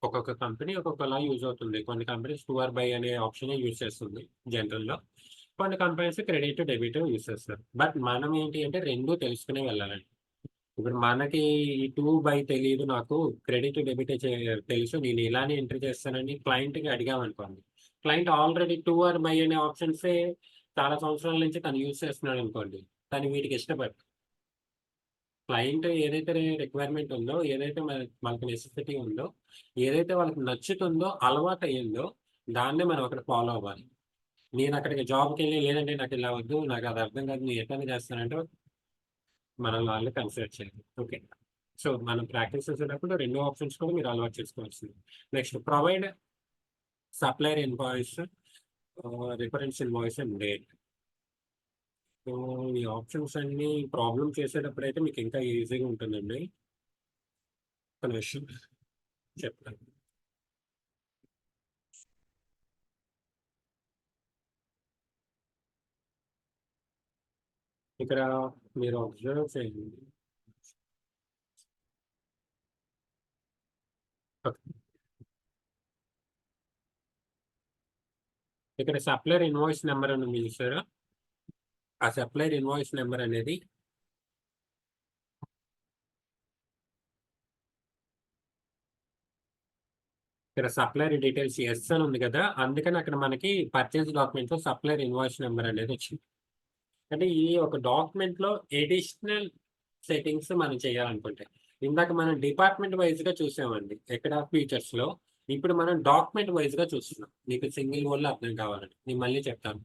ఒక్కొక్క కంపెనీ ఒక్కొక్కలా యూజ్ అవుతుంది. కొన్ని కంపెనీస్ టు ఆర్ బై అనే ఆప్షనే యూజ్ చేస్తుంది జనరల్‌లో. కొన్ని కంపెనీస్ క్రెడిట్, డెబిట్ యూజ్ చేస్తారు. బట్ మనం ఏంటి అంటే 2 తెలుసుకునే వెళ్ళాలండి. ఇప్పుడు మనకి ఈ టు బై తెలీదు నాకు. క్రెడిట్, డెబిట్ తెలుసు. నేను ఇలానే ఎంటర్ చేస్తానని క్లయింట్‌కి అడిగామనుకోండి. Client already to or by అనే ఆప్షన్సే చాలా సంవత్సరాల నుంచి తను యూజ్ చేస్తున్నాడనుకోండి. తను వీటికి ఇష్టపడడు. క్లయింట్ ఏదైతే రిక్వైర్మెంట్ ఉందో, ఏదైతే మనకి నెసెసిటీ ఉందో, ఏదైతే వాళ్ళకి నచ్చుతుందో, అలవాటయిందో దాన్నే మనం అక్కడ ఫాలో అవ్వాలి. నేనక్కడికి జాబ్‌కెళ్ళి లేదంటే నాకిలా వద్దు, నాకది అర్థం కాదు, నేను ఎట్లైనా చేస్తానంటే మనల్ని వాళ్ళు కన్సిడర్ చేయాలి. ఓకే. సో, మనం ప్రాక్టీస్ చేసేటప్పుడు 2 ఆప్షన్స్ కూడా మీరు అలవాటు చేసుకోవాల్సింది. Next provide supplier invoice, reference invoice and date. So, ఈ ఆప్షన్స్ అన్నీ ప్రాబ్లమ్ చేసేటప్పుడైతే మీకు ఇంకా ఈజీగా ఉంటుందండి. ఒక నిమిషం చెప్తాను. ఇక్కడ మీరు అబ్జర్వ్ చేయండి. ఓకే. ఇక్కడ సప్లయర్ ఇన్వాయిస్ నంబర్ అని ఉంది చూసారా? ఆ సప్లయర్ ఇన్వాయిస్ నంబర్ అనేది ఇక్కడ సప్లయర్ డీటెయిల్స్ యెస్ అని ఉంది కదా! అందుకని అక్కడ మనకి పర్చేజ్ డాక్యుమెంట్‌లో సప్లయర్ ఇన్వాయిస్ నంబర్ అనేది వచ్చింది. అంటే ఈ ఒక డాక్యుమెంట్‌లో అడిషనల్ సెట్టింగ్స్ మనం చేయాలనుకుంటే. ఇందాక మనం డిపార్ట్‌మెంట్ వైస్‌గా చూసామండి. ఎక్కడ ఫీచర్స్‌లో. ఇప్పుడు మనం డాక్యుమెంట్ వైస్‌గా చూస్తున్నాం. మీకు సింగిల్ వర్డ్‌లో అర్థం కావాలని. నేను మళ్ళీ చెప్తాను.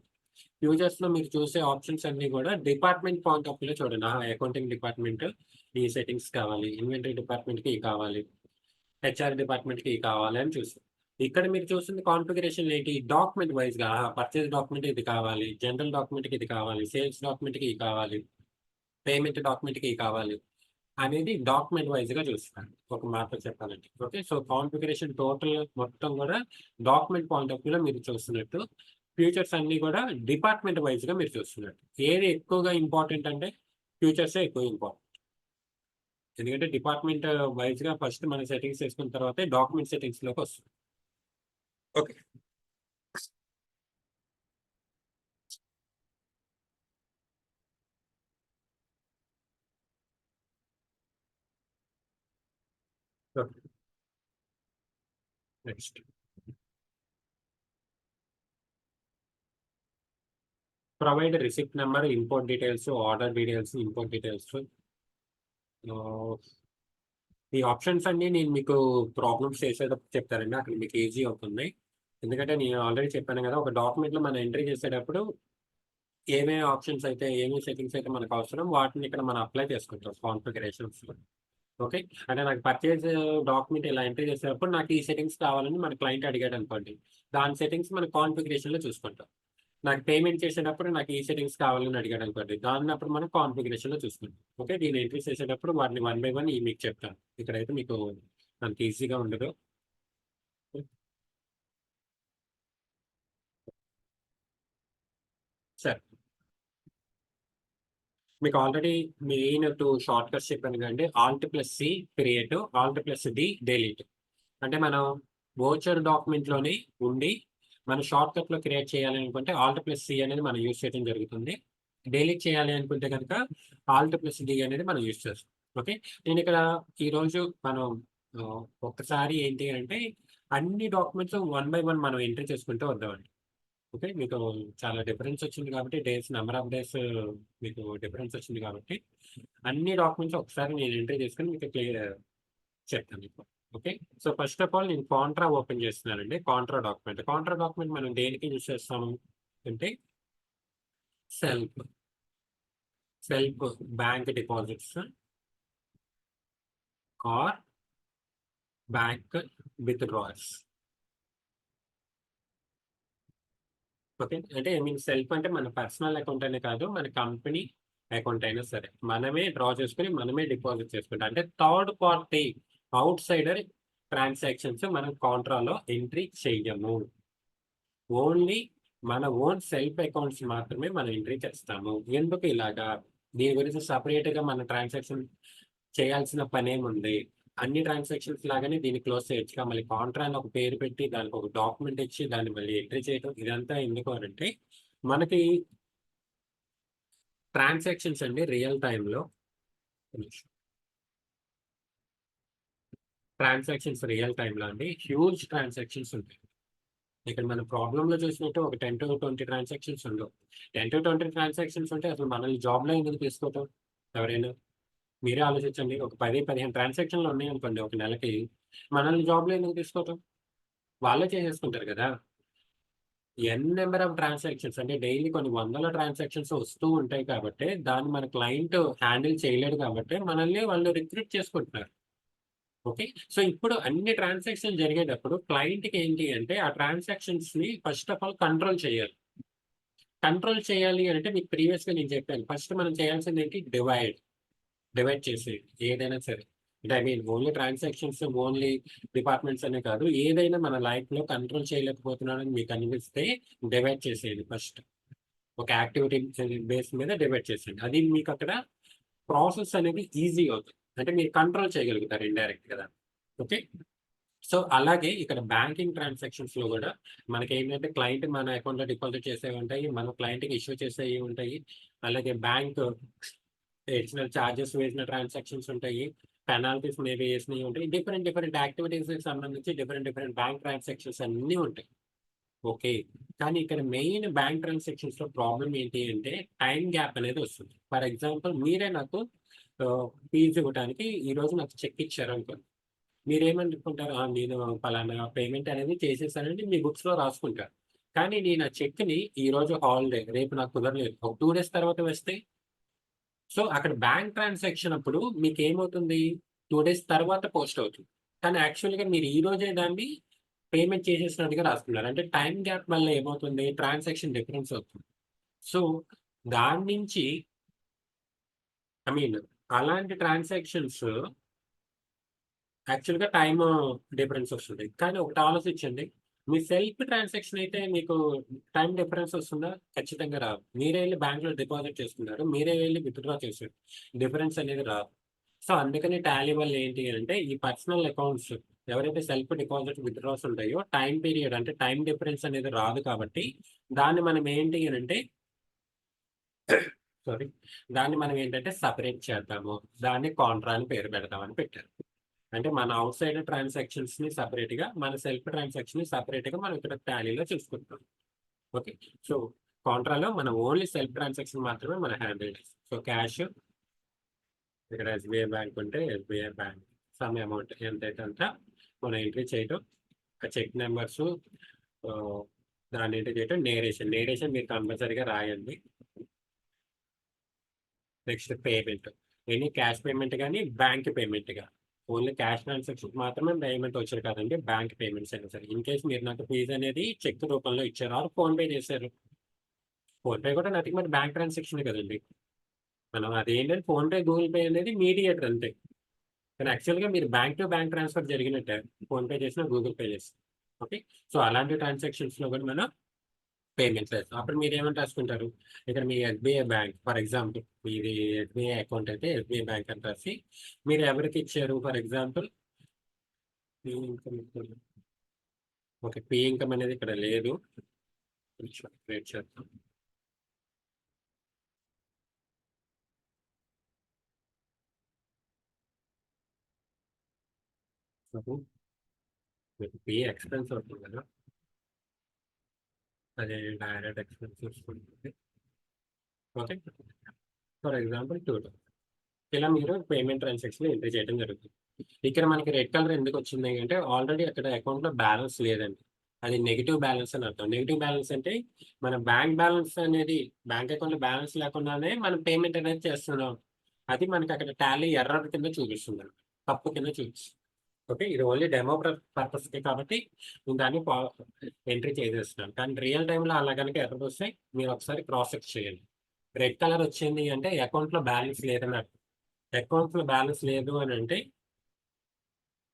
ఫ్యూచర్స్‌లో మీరు చూసే ఆప్షన్స్ అన్నీ కూడా డిపార్ట్‌మెంట్ పాయింట్ ఆఫ్ వ్యూలో చూడండి. ఆహా! అకౌంటింగ్ డిపార్ట్‌మెంట్ ఈ సెట్టింగ్స్ కావాలి. ఇన్వెంటరీ డిపార్ట్‌మెంట్‌కి ఇయి కావాలి. హెచ్ఆర్ డిపార్ట్‌మెంట్‌కి ఇయి కావాలి అని చూసాం. ఇక్కడ మీరు చూస్తుంది కాన్ఫిగరేషన్ ఏంటి? డాక్యుమెంట్ వైస్‌గా ఆహా! పర్చేజ్ డాక్యుమెంట్ ఇది కావాలి. జనరల్ డాక్యుమెంట్‌కి ఇది కావాలి. సేల్స్ డాక్యుమెంట్‌కి ఇయి కావాలి. పేమెంట్ డాక్యుమెంట్‌కి ఇయి కావాలి. అనేది డాక్యుమెంట్ వైస్‌గా చూస్తాను. ఒక మాటలో చెప్పాలంటే. ఓకే. సో, కాన్ఫిగరేషన్ టోటల్ మొత్తం కూడా డాక్యుమెంట్ పాయింట్ ఆఫ్ వ్యూలో మీరు చూస్తున్నట్టు, ఫీచర్స్ అన్నీ కూడా డిపార్ట్మెంట్ వైస్‌గా మీరు చూస్తున్నట్టు. ఏది ఎక్కువగా ఇంపార్టెంట్ అంటే ఫీచర్సే ఎక్కువ ఇంపార్టెంట్. ఎందుకంటే డిపార్ట్మెంట్ వైస్‌గా ఫస్ట్ మనం సెట్టింగ్స్ చేసుకున్న తర్వాతే డాక్యుమెంట్ సెట్టింగ్స్‌లోకొస్తుంది. Okay. Okay. Next. Provide receipt number, import details, order details, import details. Ah, ఈ ఆప్షన్స్ అన్నీ నేను మీకు ప్రాబ్లమ్స్ చేసేటప్పుడు చెప్తానండి. అక్కడ మీకు ఈజీ అవుతుంది. ఎందుకంటే నేను ఆల్రెడీ చెప్పాను గదా! ఒక డాక్యుమెంట్‌లో మనం ఎంట్రీ చేసేటప్పుడు ఏమేమి ఆప్షన్స్ అయితే, ఏమేమి సెట్టింగ్స్ అయితే మనకు అవసరం వాటిని ఇక్కడ మనం అప్లై చేసుకుంటాం కాన్ఫిగరేషన్స్‌లో. ఓకే. అంటే నాకు పర్చేజ్ డాక్యుమెంట్ ఇలా ఎంట్రీ చేసేటప్పుడు నాకు ఈ సెట్టింగ్స్ కావాలని మన క్లయింట్ అడిగాడనుకోండి. దాని సెట్టింగ్స్ మన కాన్ఫిగరేషన్‌లో చూసుకుంటాం. నాకు పేమెంట్ చేసేటప్పుడు నాకు ఈ సెట్టింగ్స్ కావాలని అడిగాడనుకోండి. దాన్నప్పుడు మనం కాన్ఫిగరేషన్‌లో చూసుకుంటాం. ఓకే. దీన్ని ఎంట్రీ చేసేటప్పుడు వాటిని వన్ బై వన్ మీకు చెప్తాను. ఇక్కడైతే మీకు అంత ఈజీగా ఉండదు. సరే. మీకు ఆల్రెడీ మెయిన్ 2 షార్ట్ కట్స్ చెప్పాను కదండీ. Alt plus C create, alt plus D delete. అంటే మనం వోచర్ డాక్యుమెంట్‌లోనే ఉండి మనం షార్ట్ కట్‌లో క్రియేట్ చేయాలి అనుకుంటే ఆల్ట్ ప్లస్ సి అనేది మనం యూజ్ చేయడం జరుగుతుంది. డెలీట్ చేయాలి అనుకుంటే గనక ఆల్ట్ ప్లస్ డి అనేది మనం యూజ్ చేస్తాం. ఓకే. నేనిక్కడ ఈరోజు మనం ఒక్కసారి ఏంటి అంటే అన్ని డాక్యుమెంట్స్ వన్ బై వన్ మనం ఎంట్రీ చేసుకుంటూ వద్దామండి. ఓకే. మీకు చాలా డిఫరెన్స్ వచ్చింది కాబట్టి నంబర్ ఆఫ్ డేస్ మీకు డిఫరెన్స్ వచ్చింది కాబట్టి అన్ని డాక్యుమెంట్స్ ఒకసారి నేను ఎంట్రీ చేసుకొని మీకు చెప్తాను ఇప్పుడు. Okay. So first of all నేను కాంట్రా ఓపెన్ చేస్తున్నానండి. Contra document. కాంట్రా డాక్యుమెంట్ మనం దేనికి యూజ్ చేస్తాము అంటే self self bank deposits or bank withdrawals. Okay. అంటే ఐ మీన్ సెల్ఫ్ అంటే మన పర్సనల్ అకౌంట్ అనే కాదు. మన కంపెనీ అకౌంట్ అయినా సరే. మనమే డ్రా చేసుకొని, మనమే డిపాజిట్ చేసుకుంటాం. అంటే థర్డ్ పార్టీ ఔట్‌సైడర్ ట్రాన్సాక్షన్స్ మనం కాంట్రాలో ఎంట్రీ చెయ్యము. ఓన్లీ మన ఓన్ సెల్ఫ్ అకౌంట్స్ మాత్రమే మనం ఎంట్రీ చేస్తాము. ఎందుకు ఇలాగా? దీని గురించి సెపరేట్‌గా మన ట్రాన్సాక్షన్ చేయాల్సిన పనేముంది? అన్ని ట్రాన్సాక్షన్స్ లాగానే దీన్ని క్లోజ్ చేయొచ్చుగా. మళ్ళీ కాంట్రా అని ఒక పేరు పెట్టి, దానికి ఒక డాక్యుమెంట్ ఇచ్చి, దాన్ని మళ్ళీ ఎంట్రీ చేయటం ఇదంతా ఎందుకు అనంటే, మనకి ట్రాన్సాక్షన్స్ అండి రియల్ టైమ్‌లో ట్రాన్సాక్షన్స్ రియల్ టైమ్‌లో అండి హ్యూజ్ ట్రాన్సాక్షన్స్ ఉంటాయి. ఇక్కడ మనం ప్రాబ్లమ్‌లో చూసినట్టు ఒక 10-20 ట్రాన్సాక్షన్స్ ఉండవు. 10-20 ట్రాన్సాక్షన్స్ ఉంటే అసలు మనల్ని జాబ్‌లో ఎందుకు తీసుకోవటం ఎవరైనా? మీరే ఆలోచించండి. ఒక 10, 15 ట్రాన్సాక్షన్‌లు ఉన్నాయనుకోండి ఒక నెలకి. మనల్ని జాబ్‌లో ఎందుకు తీసుకోవటం? వాళ్ళే చేసేసుకుంటారు గదా! నెంబర్ ఆఫ్ ట్రాన్సాక్షన్స్ అంటే డైలీ కొన్ని వందల ట్రాన్సాక్షన్స్ వస్తూ ఉంటాయి కాబట్టే, దాన్ని మన క్లయింట్ హ్యాండిల్ చేయలేడు కాబట్టే, మనల్ని వాళ్ళు రిక్రూట్ చేసుకుంటున్నారు. ఓకే. సో, ఇప్పుడు అన్ని ట్రాన్సాక్షన్ జరిగేటప్పుడు క్లయింట్‌కి ఏంటి అంటే, ఆ ట్రాన్సాక్షన్స్‌ని ఫస్ట్ ఆఫ్ ఆల్ కంట్రోల్ చేయాలి. కంట్రోల్ చేయాలి అంటే మీకు ప్రీవియస్‌గా నేను చెప్పాను. ఫస్ట్ మనం చేయాల్సిందేంటి డివైడ్ చేసేయండి. ఏదైనా సరే. అంటే I mean only transactions, only departments అనే కాదు. ఏదైనా మన లైఫ్‌లో కంట్రోల్ చేయలేకపోతున్నానని మీకు అనిపిస్తే డివైడ్ చేసేయండి ఫస్ట్. ఒక యాక్టివిటీ బేస్ మీద డివైడ్ చేసేయండి. అది మీకక్కడ ప్రాసెస్ అనేది ఈజీ అవుతుంది. అంటే మీరు కంట్రోల్ చేయగలుగుతారు ఇండైరెక్ట్ కదా! ఓకే. సో, అలాగే ఇక్కడ బ్యాంకింగ్ ట్రాన్సాక్షన్స్‌లో గూడా మనకేంటంటే క్లయింట్ మన అకౌంట్‌లో డిపాజిట్ చేసేవి ఉంటాయి. మనం క్లయింట్‌కి ఇష్యూ చేసేయి ఉంటాయి. అలాగే బ్యాంక్ అడిషనల్ చార్జెస్ వేసిన ట్రాన్సాక్షన్స్ ఉంటాయి. పెనాల్టీస్ మేబీ ఏసినయి ఉంటాయి. డిఫరెంట్ యాక్టివిటీస్‌కి సంబంధించి డిఫరెంట్ బ్యాంక్ ట్రాన్సాక్షన్స్ అన్నీ ఉంటాయి. ఓకే. కానీ ఇక్కడ మెయిన్ బ్యాంక్ ట్రాన్సాక్షన్స్‌లో ప్రాబ్లమ్ ఏంటి అంటే టైమ్ గ్యాప్ అనేది వస్తుంది. ఫర్ ఎగ్జాంపుల్ మీరే నాకు ఫీజ్ ఇవ్వటానికి ఈరోజు నాకు చెక్ ఇచ్చారనుకోండి. మీరేమనుకుంటారు? నేను పలానా పేమెంట్ అనేది చేసేసానని మీ బుక్స్‌లో రాసుకుంటారు. కానీ నేను ఆ చెక్‌ని ఈరోజు హాలిడే రేపు నాకు కుదరలేదు. ఒక 2 డేస్ తర్వాత వేస్తే? సో, అక్కడ బ్యాంక్ ట్రాన్సాక్షన్ అప్పుడు మీకేమవుతుంది? 2 డేస్ తర్వాత పోస్ట్ అవుతుంది. కానీ యాక్చువల్‌గా మీరు ఈ రోజే దాన్ని పేమెంట్ చేసేసినట్టుగా రాసుకున్నారు. అంటే టైమ్ గ్యాప్ వల్ల ఏమవుతుంది? ట్రాన్సాక్షన్ డిఫరెన్స్ అవుతుంది. సో, దాని నుంచి ఐ మీన్ అలాంటి ట్రాన్సాక్షన్స్ యాక్చువల్‌గా టైము డిఫరెన్స్ వస్తది. కానీ ఒకటి ఆలోచించండి. మీ సెల్ఫ్ ట్రాన్సాక్షన్ అయితే మీకు టైమ్ డిఫరెన్స్ వస్తుందా? ఖచ్చితంగా రాదు. మీరే ఎళ్లి బ్యాంక్‌లో డిపాజిట్ చేసుకున్నారు. మీరే వెళ్లి విత్‌డ్రా చేశారు. డిఫరెన్స్ అనేది రాదు. సో, అందుకని టాలీ వల్ల ఏంటి అంటే, ఈ పర్సనల్ అకౌంట్స్ ఎవరైతే సెల్ఫ్ డిపాజిట్ విత్‌డ్రాస్ ఉంటాయో, టైమ్ పీరియడ్ అంటే టైమ్ డిఫరెన్స్ అనేది రాదు కాబట్టి, దాన్ని మనం ఏంటి అనంటే సారీ. దాన్ని మనం ఏంటంటే సెపరేట్ చేద్దాము. దాన్ని కాంట్రా అని పేరు పెడదామని పెట్టారు. అంటే మన ఔట్ సైడ్ ట్రాన్సాక్షన్స్‌ని సెపరేట్‌గా, మన సెల్ఫ్ ట్రాన్సాక్షన్‌ని సెపరేట్‌గా మనం ఇక్కడ టాలీలో చూసుకుంటున్నాం. ఓకే. సో, కాంట్రాలో మనం ఓన్లీ సెల్ఫ్ ట్రాన్సాక్షన్ మాత్రమే మనం హ్యాండిల్ చేస్తాం. సో, క్యాష్ ఇక్కడ ఎస్‌బీఐ బ్యాంక్ ఉంటే ఎస్‌బీఐ బ్యాంక్ సమ్ అమౌంట్ ఎంతైతే అంత మనం ఎంట్రీ చేయటం. ఆ చెక్ నంబర్సు ఆహ్, దాన్ని ఎంట్రీ చేయటం. నేరేషన్ మీరు కంపల్సరీగా రాయండి. Next payment. Any cash payment గాని, బ్యాంక్ పేమెంట్ గాని. ఓన్లీ క్యాష్ ట్రాన్సాక్షన్‌కి మాత్రమే పేమెంట్ వచ్చేది కాదండి. బ్యాంక్ పేమెంట్స్ అయినా సరే. ఇన్ కేస్ మీరు నాకు ఫీజ్ అనేది చెక్ రూపంలో ఇచ్చారు ఆర్ ఫోన్‌పే చేశారు. ఫోన్‌పే కూడా నథింగ్ బట్ బ్యాంక్ ట్రాన్సాక్షనే కదండీ. మనం అదేంటంటే ఫోన్‌పే, గూగుల్ పే అనేది మీడియేటర్ అంతే. కానీ యాక్చువల్‌గా మీరు బ్యాంక్ టు బ్యాంక్ ట్రాన్స్‌ఫర్ జరిగినట్టే. ఫోన్‌పే చేసినా, గూగుల్ పే చేసినా. ఓకే. సో, అలాంటి ట్రాన్సాక్షన్స్‌లో కూడా మనం పేమెంట్స్ చేస్తాం. అప్పుడు మీరేమని రాసుకుంటారు? ఇక్కడ మీ ఎస్‌బీఐ బ్యాంక్ ఫర్ ఎగ్జాంపుల్ మీది ఎస్‌బీఐ అకౌంట్ అయితే ఎస్‌బీఐ బ్యాంక్ అని రాసి, మీరు ఎవరికిచ్చారు for example P income okay. P income అనేది ఇక్కడ లేదు. కొంచెం వెయిట్ చేద్దాం. సో, మీకు పీ ఎక్స్‌పెన్స్ అవుతుంది కదా! అదే డైరెక్ట్ ఎక్స్‌పెన్స్ చూసుకుంటే ఓకే. ఫర్ ఎగ్జాంపుల్ 2000 ఇలా మీరు పేమెంట్ ట్రాన్సాక్షన్ ఎంట్రీ చేయడం జరుగుతుంది. ఇక్కడ మనకి రెడ్ కలర్ ఎందుకు వచ్చింది అంటే ఆల్రెడీ అక్కడ అకౌంట్‌లో బ్యాలెన్స్ లేదండి. అది నెగెటివ్ బ్యాలెన్స్ అని అర్థం. నెగెటివ్ బ్యాలెన్స్ అంటే మన బ్యాంక్ బ్యాలెన్స్ అనేది బ్యాంక్ అకౌంట్‌లో బ్యాలెన్స్ లేకుండానే మనం పేమెంట్ అనేది చేస్తున్నాం. అది మనకి అక్కడ టాలీ ఎర్రర్ కింద చూపిస్తుందండి. తప్పు కింద చూపిస్తుంది. ఓకే. ఇది ఓన్లీ డెమో పర్పస్‌కి కాబట్టి నేను దాన్ని ఎంట్రీ చేసేస్తున్నాను. కానీ రియల్ టైమ్‌లో అలా గనుక ఎర్రర్ వస్తే మీరు ఒకసారి క్రాస్ చెక్ చేయండి. రెడ్ కలర్ వచ్చింది అంటే అకౌంట్‌లో బ్యాలెన్స్ లేదని అర్థం. అకౌంట్స్‌లో బ్యాలెన్స్ లేదు అనంటే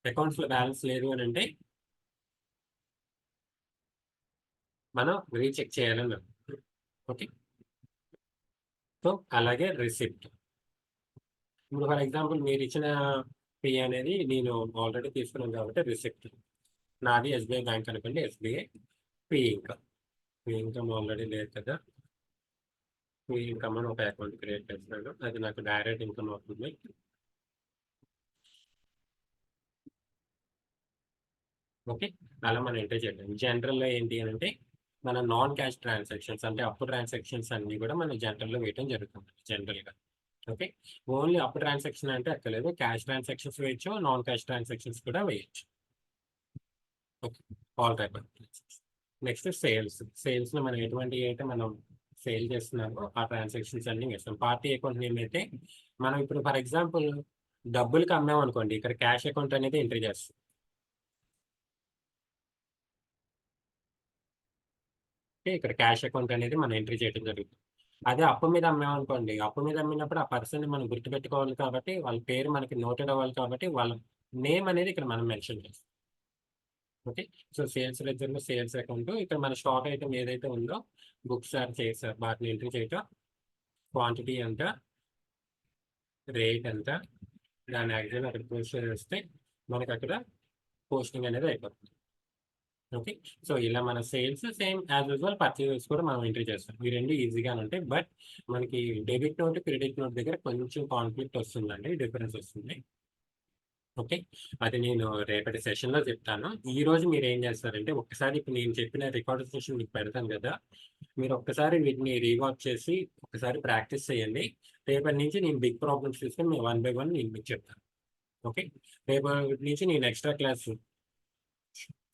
అకౌంట్స్‌లో బ్యాలెన్స్ లేదు అనంటే మనం రీచెక్ చేయాలని అర్థం. ఓకే. సో, అలాగే రిసిప్ట్. ఇప్పుడు ఫర్ ఎగ్జాంపుల్ మీరిచ్చిన ఫీ అనేది నేను ఆల్రెడీ తీసుకున్నాను కాబట్టి రిసిప్ట్. నాది ఎస్‌బీఐ బ్యాంక్ అనుకోండి. SBI fee income. Fee income already లేదు కదా! ఫీ ఇన్‌కమ్ అని ఒక అకౌంట్ క్రియేట్ చేస్తున్నాను. అది నాకు డైరెక్ట్ ఇన్‌కమ్ అవుతుంది. ఓకే. అలా మనం ఎంటర్ చేయడం. జనరల్‌లో ఏంటి అనంటే, మన నాన్ క్యాష్ ట్రాన్సాక్షన్స్ అంటే అప్పు ట్రాన్సాక్షన్స్ అన్నీ కూడా మనం జనరల్‌లో వేయటం జరుగుతుంది జనరల్‌గా. ఓకే. ఓన్లీ అప్పు ట్రాన్సాక్షన్ అంటే అక్కర్లేదు. క్యాష్ ట్రాన్సాక్షన్స్ వేయొచ్చు. నాన్ క్యాష్ ట్రాన్సాక్షన్స్ కూడా వేయొచ్చు. Okay. All type of transactions. Next sales. సేల్స్‌లో మనం ఎటువంటివి అయితే మనం సేల్ చేస్తున్నామో ఆ ట్రాన్సాక్షన్స్ అన్నీ వేస్తాం. పార్టీ అకౌంట్ నేమ్ అయితే మనం ఇప్పుడు ఫర్ ఎగ్జాంపుల్ డబ్బులకి అమ్మామనుకోండి. ఇక్కడ క్యాష్ అకౌంట్ అనేది ఎంట్రీ చేస్తాం. ఓకే. ఇక్కడ క్యాష్ అకౌంట్ అనేది మనం ఎంట్రీ చేయడం జరుగుతుంది. అదే అప్పు మీద అమ్మామనుకోండి. అప్పు మీద అమ్మినప్పుడు ఆ పర్సన్‌ని మనం గుర్తుపెట్టుకోవాలి కాబట్టి, వాళ్ళ పేరు మనకి నోటెడ్ అవ్వాలి కాబట్టి, వాళ్ళ నేమ్ అనేది ఇక్కడ మనం మెన్షన్ చేస్తాం. ఓకే. సో, సేల్స్ లెడ్జర్‌లో సేల్స్ అకౌంట్ ఇక్కడ మన స్టాక్ ఐటెమ్ ఏదైతే ఉందో బుక్స్ ఆర్ చైర్స్ వాటిని ఎంట్రీ చేయటం, క్వాంటిటీ ఎంత, రేట్ ఎంత, దాని యాక్చువల్ అక్కడ పోస్ట్ చేస్తే మనకక్కడ పోస్టింగ్ అనేది అయిపోతుంది. ఓకే. సో, ఇలా మన sales same as usual purchases కూడా మనం ఎంట్రీ చేస్తాం. ఈ 2 ఈజీగానే ఉంటాయి. బట్ మనకి డెబిట్ నోట్, క్రెడిట్ నోట్ దగ్గర కొంచెం కాన్‌ఫ్లిక్ట్ వస్తుందండి. డిఫరెన్స్ వస్తుంది. ఓకే. అది నేను రేపటి సెషన్‌లో చెప్తాను. ఈరోజు మీరేం చేస్తారంటే ఒక్కసారి ఇప్పుడు నేను చెప్పిన రికార్డ్ సెషన్ మీకు పెడతాను కదా! మీరు ఒక్కసారి వీటిని రీవాచ్ చేసి ఒక్కసారి ప్రాక్టీస్ చేయండి. రేపటి నుంచి నేను బిగ్ ప్రాబ్లమ్స్ తీసుకొని నేను వన్ బై వన్ నేను మీకు చెప్తాను. ఓకే. రేపటి నుంచి నేను ఎక్స్‌ట్రా క్లాస్